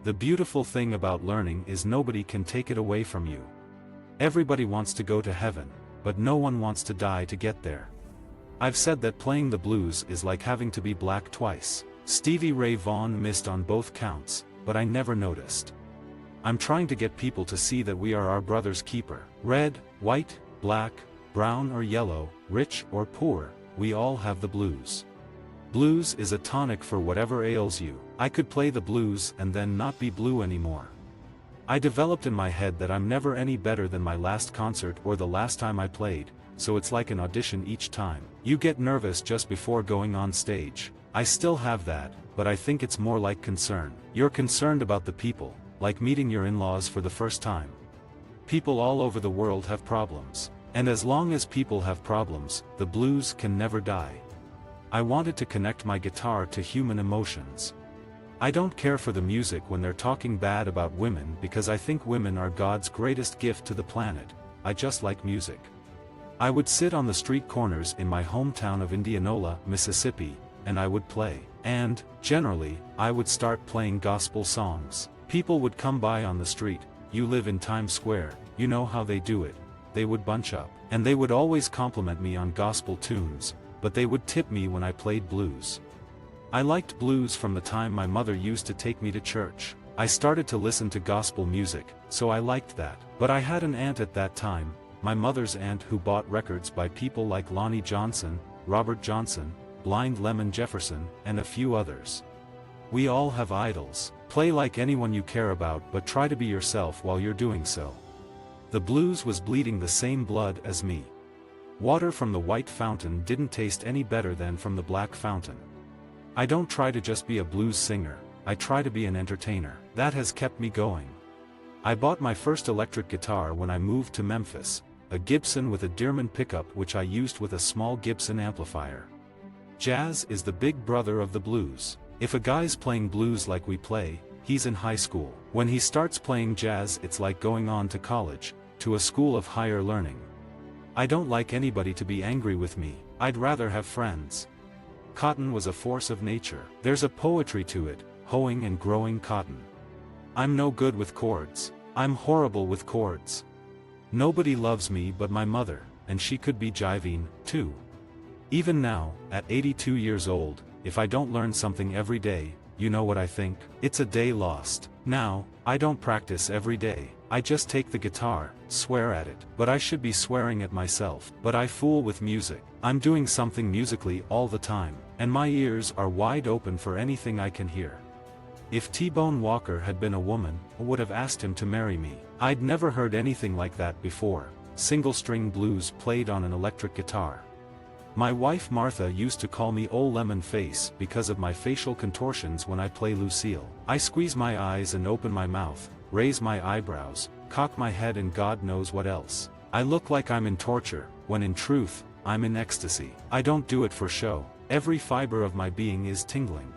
The beautiful thing about learning is nobody can take it away from you. Everybody wants to go to heaven, but no one wants to die to get there. I've said that playing the blues is like having to be black twice. Stevie Ray Vaughan missed on both counts, but I never noticed. I'm trying to get people to see that we are our brother's keeper. Red, white, black, brown or yellow, rich or poor, we all have the blues. Blues is a tonic for whatever ails you. I could play the blues and then not be blue anymore. I developed in my head that I'm never any better than my last concert or the last time I played, so it's like an audition each time. You get nervous just before going on stage. I still have that, but I think it's more like concern. You're concerned about the people, like meeting your in-laws for the first time. People all over the world have problems. And as long as people have problems, the blues can never die. I wanted to connect my guitar to human emotions. I don't care for the music when they're talking bad about women because I think women are God's greatest gift to the planet. I just like music. I would sit on the street corners in my hometown of Indianola, Mississippi, and I would play. And, generally, I would start playing gospel songs. People would come by on the street. You live in Times Square, you know how they do it. They would bunch up, and they would always compliment me on gospel tunes, but they would tip me when I played blues. I liked blues from the time my mother used to take me to church. I started to listen to gospel music, so I liked that. But I had an aunt at that time, my mother's aunt, who bought records by people like Lonnie Johnson, Robert Johnson, Blind Lemon Jefferson, and a few others. We all have idols. Play like anyone you care about, but try to be yourself while you're doing so. The blues was bleeding the same blood as me. Water from the white fountain didn't taste any better than from the black fountain. I don't try to just be a blues singer, I try to be an entertainer. That has kept me going. I bought my first electric guitar when I moved to Memphis, a Gibson with a Dearman pickup which I used with a small Gibson amplifier. Jazz is the big brother of the blues. If a guy's playing blues like we play, he's in high school. When he starts playing jazz, it's like going on to college, to a school of higher learning. I don't like anybody to be angry with me, I'd rather have friends. Cotton was a force of nature. There's a poetry to it, hoeing and growing cotton. I'm no good with chords. I'm horrible with chords. Nobody loves me but my mother, and she could be jiving, too. Even now, at 82 years old, if I don't learn something every day, you know what I think? It's a day lost. Now, I don't practice every day. I just take the guitar, swear at it. But I should be swearing at myself. But I fool with music. I'm doing something musically all the time, and my ears are wide open for anything I can hear. If T-Bone Walker had been a woman, I would have asked him to marry me. I'd never heard anything like that before. Single-string blues played on an electric guitar. My wife Martha used to call me Old Lemon Face because of my facial contortions when I play Lucille. I squeeze my eyes and open my mouth, raise my eyebrows, cock my head and God knows what else. I look like I'm in torture, when in truth, I'm in ecstasy. I don't do it for show. Every fiber of my being is tingling.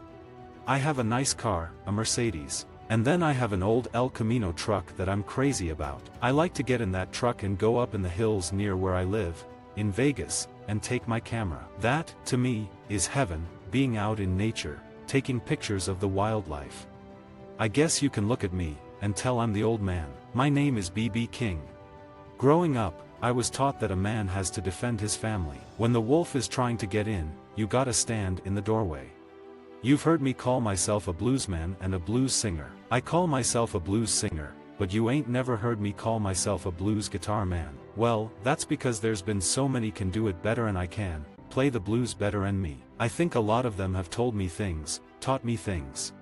I have a nice car, a Mercedes. And then I have an old El Camino truck that I'm crazy about. I like to get in that truck and go up in the hills near where I live, in Vegas, and take my camera. That, to me, is heaven, being out in nature, taking pictures of the wildlife. I guess you can look at me, and tell I'm the old man. My name is B.B. King. Growing up, I was taught that a man has to defend his family. When the wolf is trying to get in, you gotta stand in the doorway. You've heard me call myself a bluesman and a blues singer. I call myself a blues singer, but you ain't never heard me call myself a blues guitar man. Well, that's because there's been so many can do it better and I can play the blues better and me. I think a lot of them have told me things, taught me things.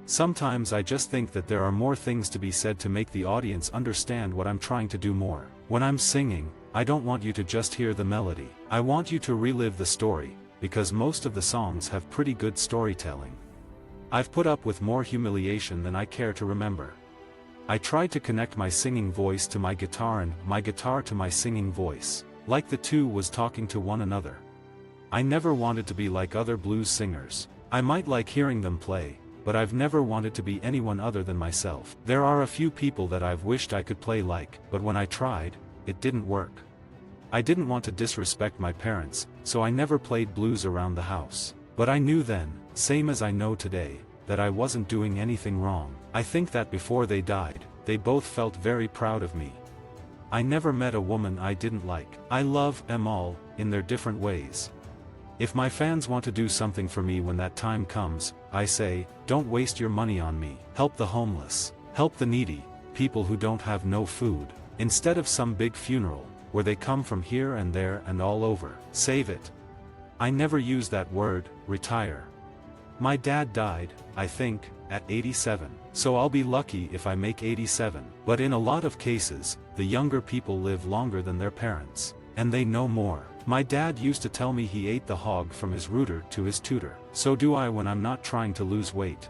Sometimes I just think that there are more things to be said to make the audience understand what I'm trying to do more. When I'm singing, I don't want you to just hear the melody. I want you to relive the story, because most of the songs have pretty good storytelling. I've put up with more humiliation than I care to remember. I tried to connect my singing voice to my guitar and my guitar to my singing voice, like the two was talking to one another. I never wanted to be like other blues singers. I might like hearing them play, but I've never wanted to be anyone other than myself. There are a few people that I've wished I could play like, but when I tried, it didn't work. I didn't want to disrespect my parents, so I never played blues around the house. But I knew then, same as I know today, that I wasn't doing anything wrong. I think that before they died, they both felt very proud of me. I never met a woman I didn't like. I love them all, in their different ways. If my fans want to do something for me when that time comes, I say, don't waste your money on me. Help the homeless. Help the needy, people who don't have no food. Instead of some big funeral, where they come from here and there and all over. Save it. I never use that word, retire. My dad died, I think, at 87. So I'll be lucky if I make 87. But in a lot of cases, the younger people live longer than their parents. And they know more. My dad used to tell me he ate the hog from his rooter to his tutor. So do I when I'm not trying to lose weight.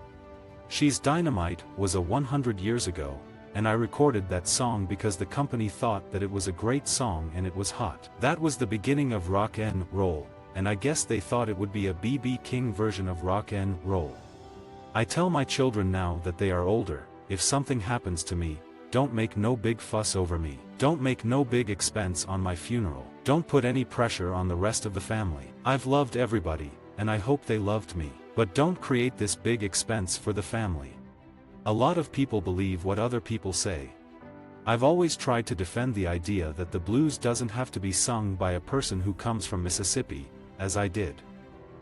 She's Dynamite was a 100 years ago, and I recorded that song because the company thought that it was a great song and it was hot. That was the beginning of rock and roll, and I guess they thought it would be a B.B. King version of rock and roll. I tell my children now that they are older, if something happens to me, don't make no big fuss over me. Don't make no big expense on my funeral. Don't put any pressure on the rest of the family. I've loved everybody, and I hope they loved me. But don't create this big expense for the family. A lot of people believe what other people say. I've always tried to defend the idea that the blues doesn't have to be sung by a person who comes from Mississippi, as I did.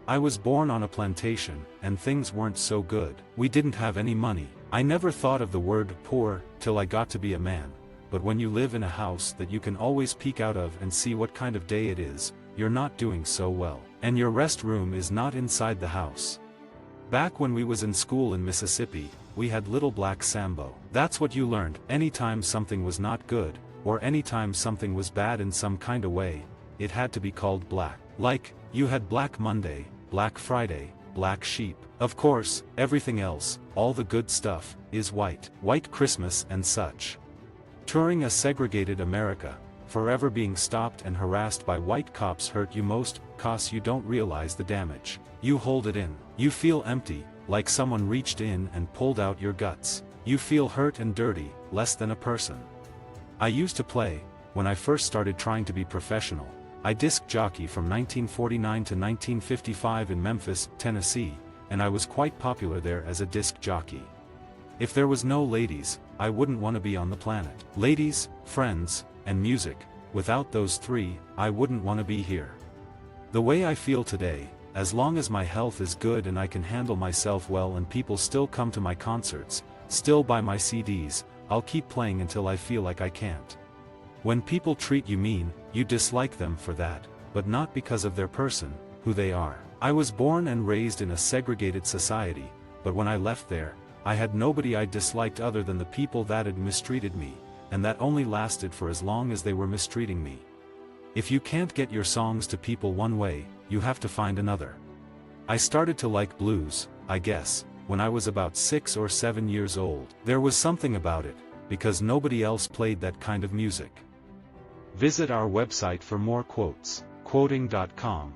I was born on a plantation, and things weren't so good. We didn't have any money. I never thought of the word poor till I got to be a man. But when you live in a house that you can always peek out of and see what kind of day it is, you're not doing so well. And your rest room is not inside the house. Back when we was in school in Mississippi, we had Little Black Sambo. That's what you learned. Anytime something was not good, or anytime something was bad in some kind of way, it had to be called black. Like, you had Black Monday, Black Friday, Black Sheep. Of course, everything else, all the good stuff, is white. White Christmas and such. Touring a segregated America, forever being stopped and harassed by white cops hurt you most, 'cause you don't realize the damage. You hold it in. You feel empty, like someone reached in and pulled out your guts. You feel hurt and dirty, less than a person. I used to play, when I first started trying to be professional, I disc jockey from 1949 to 1955 in Memphis, Tennessee, and I was quite popular there as a disc jockey. If there was no ladies, I wouldn't want to be on the planet. Ladies, friends, and music, without those three, I wouldn't want to be here. The way I feel today, as long as my health is good and I can handle myself well and people still come to my concerts, still buy my CDs, I'll keep playing until I feel like I can't. When people treat you mean, you dislike them for that, but not because of their person, who they are. I was born and raised in a segregated society, but when I left there, I had nobody I disliked other than the people that had mistreated me, and that only lasted for as long as they were mistreating me. If you can't get your songs to people one way, you have to find another. I started to like blues, I guess, when I was about 6 or 7 years old. There was something about it, because nobody else played that kind of music. Visit our website for more quotes, quoting.com.